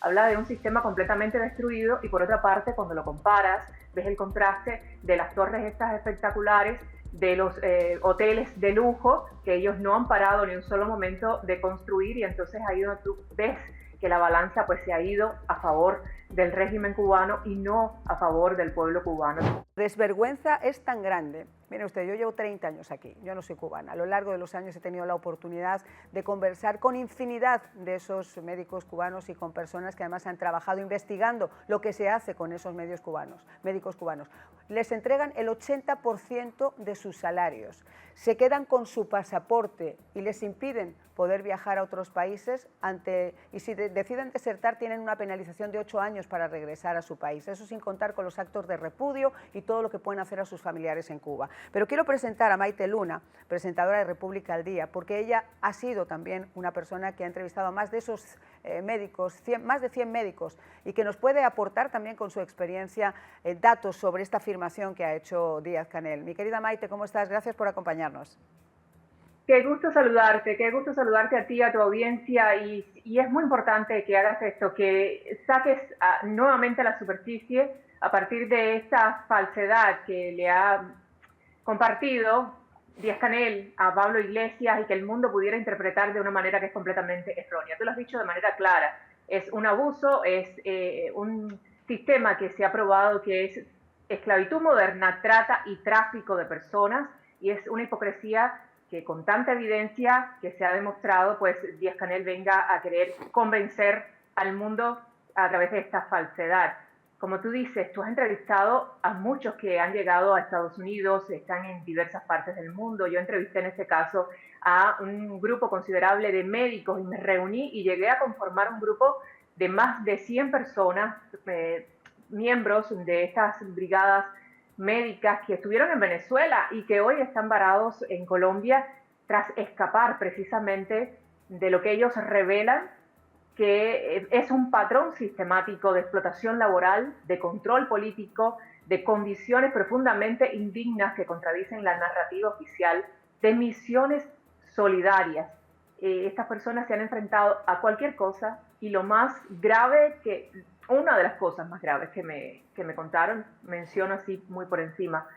habla de un sistema completamente destruido y por otra parte, cuando lo comparas, ves el contraste de las torres estas espectaculares, de los hoteles de lujo que ellos no han parado ni un solo momento de construir y entonces ahí donde tú ves que la balanza pues se ha ido a favor del régimen cubano y no a favor del pueblo cubano. Desvergüenza es tan grande. Mire usted, yo llevo 30 años aquí, yo no soy cubana. A lo largo de los años he tenido la oportunidad de conversar con infinidad de esos médicos cubanos y con personas que además han trabajado investigando lo que se hace con esos médicos cubanos. Les entregan el 80% de sus salarios, se quedan con su pasaporte y les impiden poder viajar a otros países y si deciden desertar tienen una penalización de 8 años para regresar a su país. Eso sin contar con los actos de repudio y todo lo que pueden hacer a sus familiares en Cuba. Pero quiero presentar a Maite Luna, presentadora de República al Día, porque ella ha sido también una persona que ha entrevistado a más de esos médicos, más de 100 médicos, y que nos puede aportar también con su experiencia datos sobre esta afirmación que ha hecho Díaz-Canel. Mi querida Maite, ¿cómo estás? Gracias por acompañarnos. Qué gusto saludarte a ti, a tu audiencia y es muy importante que hagas esto, que saques nuevamente a la superficie a partir de esta falsedad que le ha compartido Díaz-Canel a Pablo Iglesias y que el mundo pudiera interpretar de una manera que es completamente errónea. Tú lo has dicho de manera clara, es un abuso, es un sistema que se ha probado que es esclavitud moderna, trata y tráfico de personas y es una hipocresía que con tanta evidencia que se ha demostrado, pues Díaz-Canel venga a querer convencer al mundo a través de esta falsedad. Como tú dices, tú has entrevistado a muchos que han llegado a Estados Unidos, están en diversas partes del mundo. Yo entrevisté en este caso a un grupo considerable de médicos y me reuní y llegué a conformar un grupo de más de 100 personas, miembros de estas brigadas médicas que estuvieron en Venezuela y que hoy están varados en Colombia tras escapar precisamente de lo que ellos revelan que es un patrón sistemático de explotación laboral, de control político, de condiciones profundamente indignas que contradicen la narrativa oficial, de misiones solidarias. Estas personas se han enfrentado a cualquier cosa y lo más grave una de las cosas más graves que me contaron, menciono así muy por encima,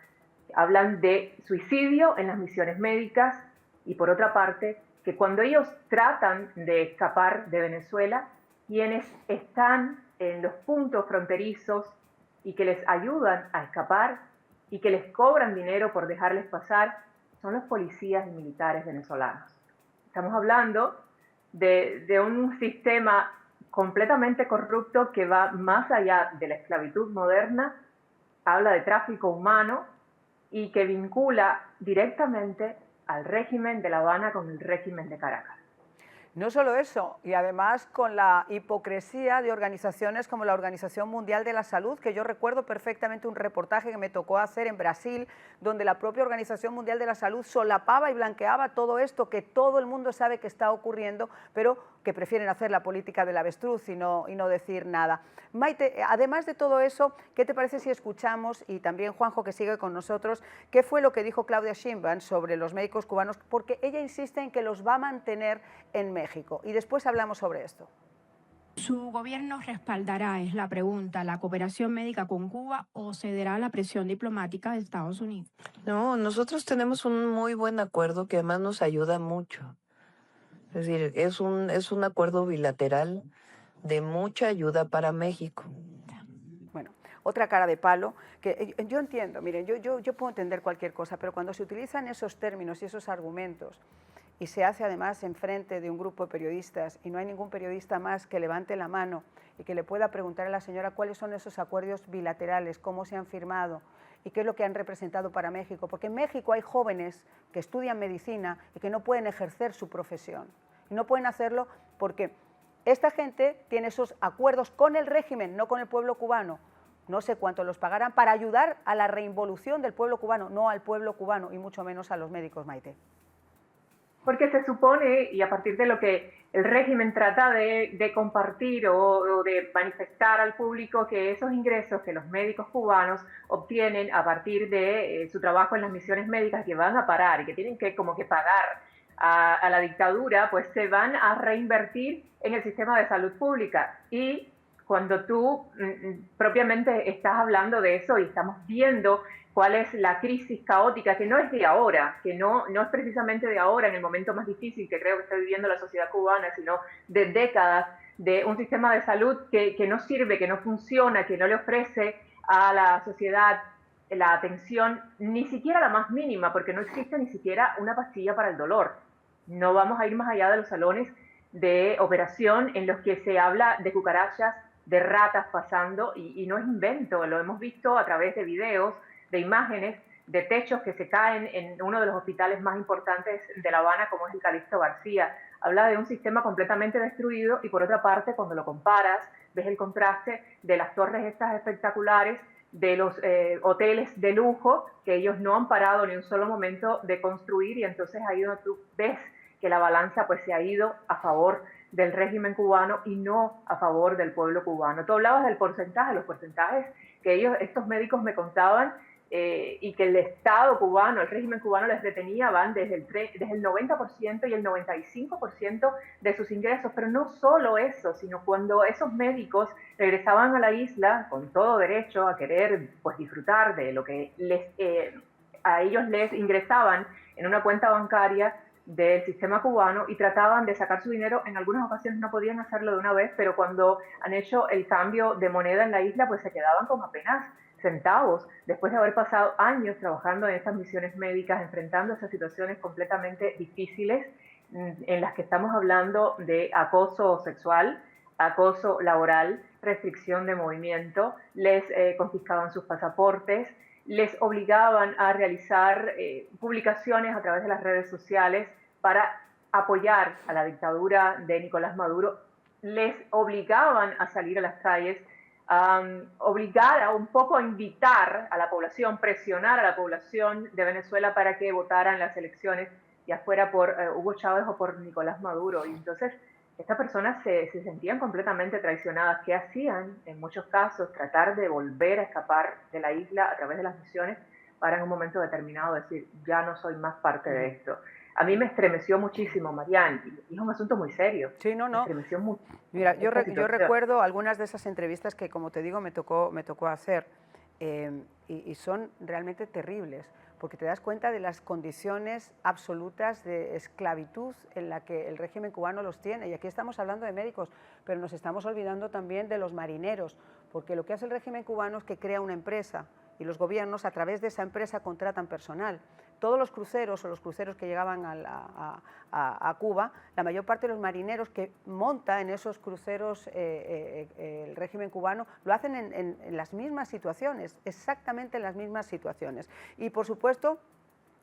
hablan de suicidio en las misiones médicas y por otra parte, que cuando ellos tratan de escapar de Venezuela, quienes están en los puntos fronterizos y que les ayudan a escapar y que les cobran dinero por dejarles pasar, son los policías y militares venezolanos. Estamos hablando de un sistema completamente corrupto que va más allá de la esclavitud moderna, habla de tráfico humano y que vincula directamente al régimen de La Habana con el régimen de Caracas. No solo eso, y además con la hipocresía de organizaciones como la Organización Mundial de la Salud, que yo recuerdo perfectamente un reportaje que me tocó hacer en Brasil, donde la propia Organización Mundial de la Salud solapaba y blanqueaba todo esto que todo el mundo sabe que está ocurriendo, pero que prefieren hacer la política del avestruz y no decir nada. Maite, además de todo eso, ¿qué te parece si escuchamos, y también Juanjo que sigue con nosotros, qué fue lo que dijo Claudia Sheinbaum sobre los médicos cubanos? Porque ella insiste en que los va a mantener en México. Y después hablamos sobre esto. ¿Su gobierno respaldará, es la pregunta, la cooperación médica con Cuba o cederá a la presión diplomática de Estados Unidos? No, nosotros tenemos un muy buen acuerdo que además nos ayuda mucho. Es decir, es un acuerdo bilateral de mucha ayuda para México. Bueno, otra cara de palo, que yo entiendo, miren, yo puedo entender cualquier cosa, pero cuando se utilizan esos términos y esos argumentos y se hace además enfrente de un grupo de periodistas y no hay ningún periodista más que levante la mano y que le pueda preguntar a la señora cuáles son esos acuerdos bilaterales, cómo se han firmado y qué es lo que han representado para México, porque en México hay jóvenes que estudian medicina y que no pueden ejercer su profesión y no pueden hacerlo porque esta gente tiene esos acuerdos con el régimen, no con el pueblo cubano. No sé cuánto los pagarán para ayudar a la reinvolución del pueblo cubano, no al pueblo cubano y mucho menos a los médicos, Maite. Porque se supone, y a partir de lo que el régimen trata de compartir o de manifestar al público, que esos ingresos que los médicos cubanos obtienen a partir de su trabajo en las misiones médicas que van a parar y que tienen que como que pagar a la dictadura, pues se van a reinvertir en el sistema de salud pública. Y cuando tú propiamente estás hablando de eso y estamos viendo cuál es la crisis caótica, que no es de ahora, que no es precisamente de ahora, en el momento más difícil que creo que está viviendo la sociedad cubana, sino de décadas, de un sistema de salud que no sirve, que no funciona, que no le ofrece a la sociedad la atención, ni siquiera la más mínima, porque no existe ni siquiera una pastilla para el dolor. No vamos a ir más allá de los salones de operación en los que se habla de cucarachas, de ratas pasando, y no es invento, lo hemos visto a través de videos, de imágenes, de techos que se caen en uno de los hospitales más importantes de La Habana, como es el Calixto García. Habla de un sistema completamente destruido y por otra parte, cuando lo comparas, ves el contraste de las torres estas espectaculares, de los hoteles de lujo que ellos no han parado ni un solo momento de construir, y entonces ahí donde tú ves que la balanza pues se ha ido a favor del régimen cubano y no a favor del pueblo cubano. Tú hablabas del porcentaje, los porcentajes que estos médicos me contaban, y que el Estado cubano, el régimen cubano les detenía, van desde el 90% y el 95% de sus ingresos. Pero no solo eso, sino cuando esos médicos regresaban a la isla con todo derecho a querer pues disfrutar de lo que a ellos les ingresaban en una cuenta bancaria del sistema cubano y trataban de sacar su dinero. En algunas ocasiones no podían hacerlo de una vez, pero cuando han hecho el cambio de moneda en la isla, pues se quedaban con apenas centavos, después de haber pasado años trabajando en estas misiones médicas, enfrentando esas situaciones completamente difíciles en las que estamos hablando de acoso sexual, acoso laboral, restricción de movimiento, les confiscaban sus pasaportes, les obligaban a realizar publicaciones a través de las redes sociales para apoyar a la dictadura de Nicolás Maduro, les obligaban a salir a las calles, obligar a un poco a invitar a la población, presionar a la población de Venezuela para que votaran las elecciones, ya fuera por Hugo Chávez o por Nicolás Maduro. Y entonces estas personas se sentían completamente traicionadas. ¿Qué hacían? En muchos casos, tratar de volver a escapar de la isla a través de las misiones para en un momento determinado decir, ya no soy más parte de esto. A mí me estremeció muchísimo, Marian, y es un asunto muy serio. Sí, no. Me estremeció mucho. Mira, yo recuerdo algunas de esas entrevistas que, como te digo, me tocó hacer, y son realmente terribles, porque te das cuenta de las condiciones absolutas de esclavitud en la que el régimen cubano los tiene. Y aquí estamos hablando de médicos, pero nos estamos olvidando también de los marineros, porque lo que hace el régimen cubano es que crea una empresa, y los gobiernos a través de esa empresa contratan personal. Todos los cruceros o los cruceros que llegaban a Cuba, la mayor parte de los marineros que monta en esos cruceros el régimen cubano lo hacen en las mismas situaciones, exactamente en las mismas situaciones. Y por supuesto,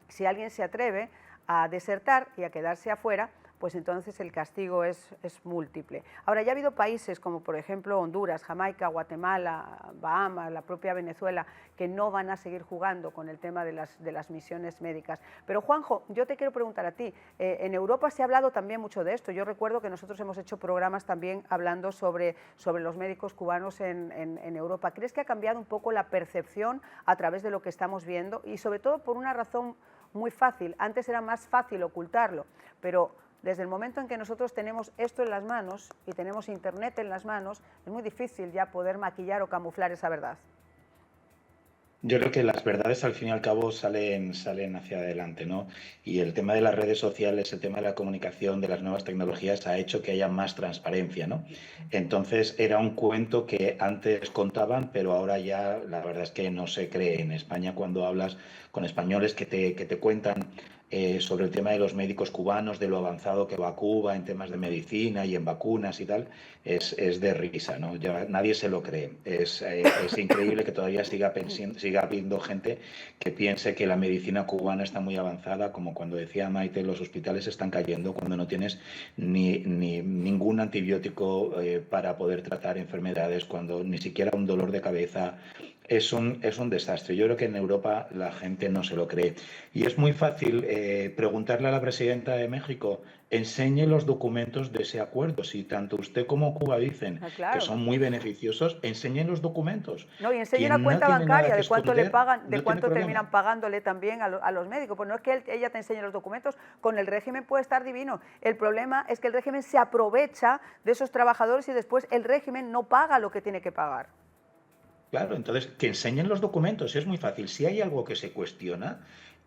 si alguien se atreve a desertar y a quedarse afuera, pues entonces el castigo es múltiple. Ahora, ya ha habido países como por ejemplo Honduras, Jamaica, Guatemala, Bahamas, la propia Venezuela, que no van a seguir jugando con el tema de las misiones médicas. Pero Juanjo, yo te quiero preguntar a ti, en Europa se ha hablado también mucho de esto. Yo recuerdo que nosotros hemos hecho programas también hablando sobre los médicos cubanos en Europa. ¿Crees que ha cambiado un poco la percepción a través de lo que estamos viendo? Y sobre todo por una razón muy fácil. Antes era más fácil ocultarlo, pero desde el momento en que nosotros tenemos esto en las manos y tenemos Internet en las manos, es muy difícil ya poder maquillar o camuflar esa verdad. Yo creo que las verdades al fin y al cabo salen hacia adelante, ¿no? Y el tema de las redes sociales, el tema de la comunicación, de las nuevas tecnologías ha hecho que haya más transparencia, ¿no? Entonces era un cuento que antes contaban, pero ahora ya la verdad es que no se cree. En España, cuando hablas con españoles que te cuentan sobre el tema de los médicos cubanos, de lo avanzado que va Cuba en temas de medicina y en vacunas y tal, es de risa, ¿no? Ya nadie se lo cree. Es increíble que todavía siga habiendo gente que piense que la medicina cubana está muy avanzada, como cuando decía Maite, los hospitales están cayendo cuando no tienes ningún antibiótico para poder tratar enfermedades, cuando ni siquiera un dolor de cabeza es un desastre. Yo creo que en Europa la gente no se lo cree. Y es muy fácil preguntarle a la presidenta de México, enseñe los documentos de ese acuerdo. Si tanto usted como Cuba dicen Claro. que son muy beneficiosos, enseñen los documentos. No, y enseñe Quien una cuenta no tiene bancaria nada que de cuánto le esconder, pagan, no de tiene cuánto problema. terminan pagándole también a los médicos. Pues no es que ella te enseñe los documentos, con el régimen puede estar divino. El problema es que el régimen se aprovecha de esos trabajadores y después el régimen no paga lo que tiene que pagar. Claro, entonces que enseñen los documentos, es muy fácil. Si hay algo que se cuestiona,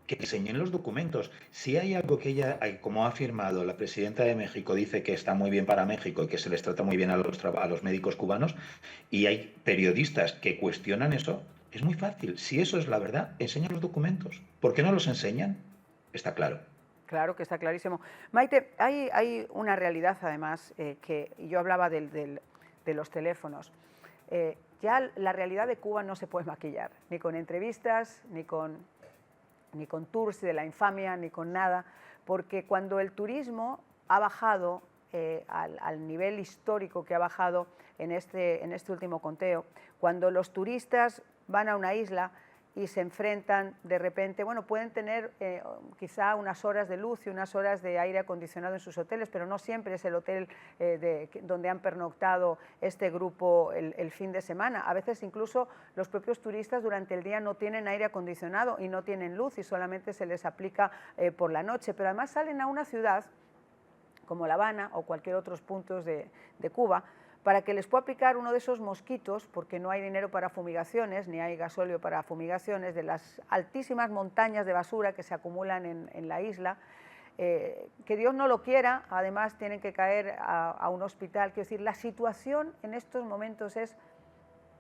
que enseñen los documentos. Si hay algo que ella, como ha afirmado la presidenta de México, dice que está muy bien para México y que se les trata muy bien a los médicos cubanos, y hay periodistas que cuestionan eso, es muy fácil. Si eso es la verdad, enseñen los documentos. ¿Por qué no los enseñan? Está claro. Claro que está clarísimo. Maite, hay una realidad además, que yo hablaba de los teléfonos. Ya la realidad de Cuba no se puede maquillar, ni con entrevistas, ni con tours de la infamia, ni con nada, porque cuando el turismo ha bajado al nivel histórico que ha bajado en este último conteo, cuando los turistas van a una isla y se enfrentan de repente, bueno, pueden tener quizá unas horas de luz y unas horas de aire acondicionado en sus hoteles, pero no siempre es el hotel donde han pernoctado este grupo el fin de semana. A veces incluso los propios turistas durante el día no tienen aire acondicionado y no tienen luz y solamente se les aplica por la noche, pero además salen a una ciudad como La Habana o cualquier otros puntos de Cuba, para que les pueda picar uno de esos mosquitos, porque no hay dinero para fumigaciones, ni hay gasóleo para fumigaciones, de las altísimas montañas de basura que se acumulan en la isla, que Dios no lo quiera, además tienen que caer a un hospital. Quiero decir, la situación en estos momentos es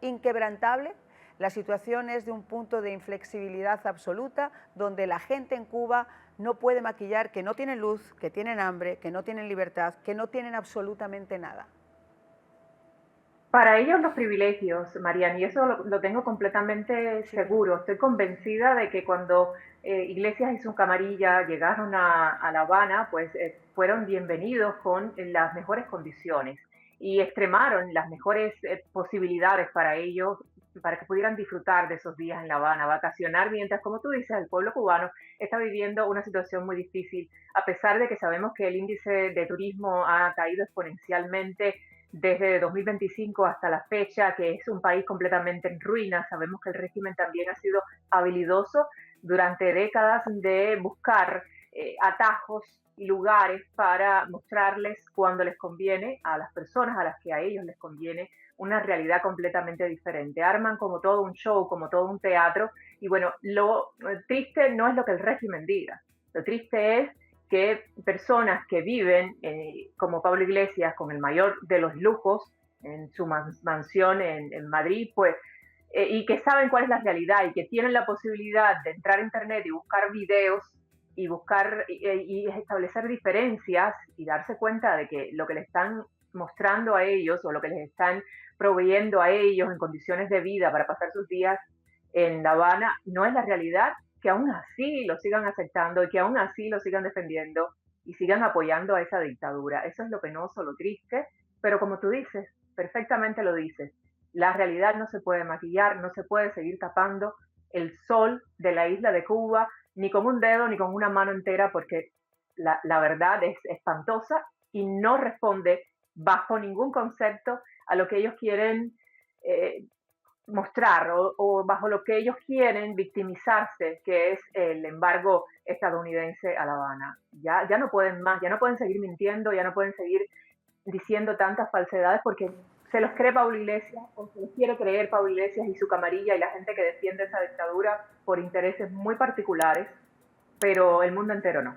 inquebrantable, la situación es de un punto de inflexibilidad absoluta, donde la gente en Cuba no puede maquillar que no tienen luz, que tienen hambre, que no tienen libertad, que no tienen absolutamente nada. Para ellos los privilegios, Mariana, y eso lo tengo completamente seguro. Estoy convencida de que cuando Iglesias y su camarilla llegaron a La Habana, pues fueron bienvenidos con las mejores condiciones y extremaron las mejores posibilidades para ellos, para que pudieran disfrutar de esos días en La Habana, vacacionar, mientras, como tú dices, el pueblo cubano está viviendo una situación muy difícil, a pesar de que sabemos que el índice de turismo ha caído exponencialmente desde 2025 hasta la fecha, que es un país completamente en ruinas. Sabemos que el régimen también ha sido habilidoso durante décadas de buscar atajos y lugares para mostrarles cuando les conviene a las personas a las que a ellos les conviene una realidad completamente diferente. Arman como todo un show, como todo un teatro, y bueno, lo triste no es lo que el régimen diga, lo triste es que personas que viven, como Pablo Iglesias, con el mayor de los lujos en su mansión en Madrid, pues, y que saben cuál es la realidad y que tienen la posibilidad de entrar a internet y buscar videos y buscar y establecer diferencias y darse cuenta de que lo que les están mostrando a ellos o lo que les están proveyendo a ellos en condiciones de vida para pasar sus días en La Habana no es la realidad, que aún así lo sigan aceptando y que aún así lo sigan defendiendo y sigan apoyando a esa dictadura. Eso es lo penoso, lo triste, pero como tú dices, perfectamente lo dices, la realidad no se puede maquillar, no se puede seguir tapando el sol de la isla de Cuba, ni con un dedo ni con una mano entera, porque la verdad es espantosa y no responde bajo ningún concepto a lo que ellos quieren mostrar o bajo lo que ellos quieren victimizarse, que es el embargo estadounidense a La Habana. Ya no pueden más, ya no pueden seguir mintiendo, ya no pueden seguir diciendo tantas falsedades porque se los cree Pablo Iglesias o se los quiere creer Pablo Iglesias y su camarilla y la gente que defiende esa dictadura por intereses muy particulares, pero el mundo entero no.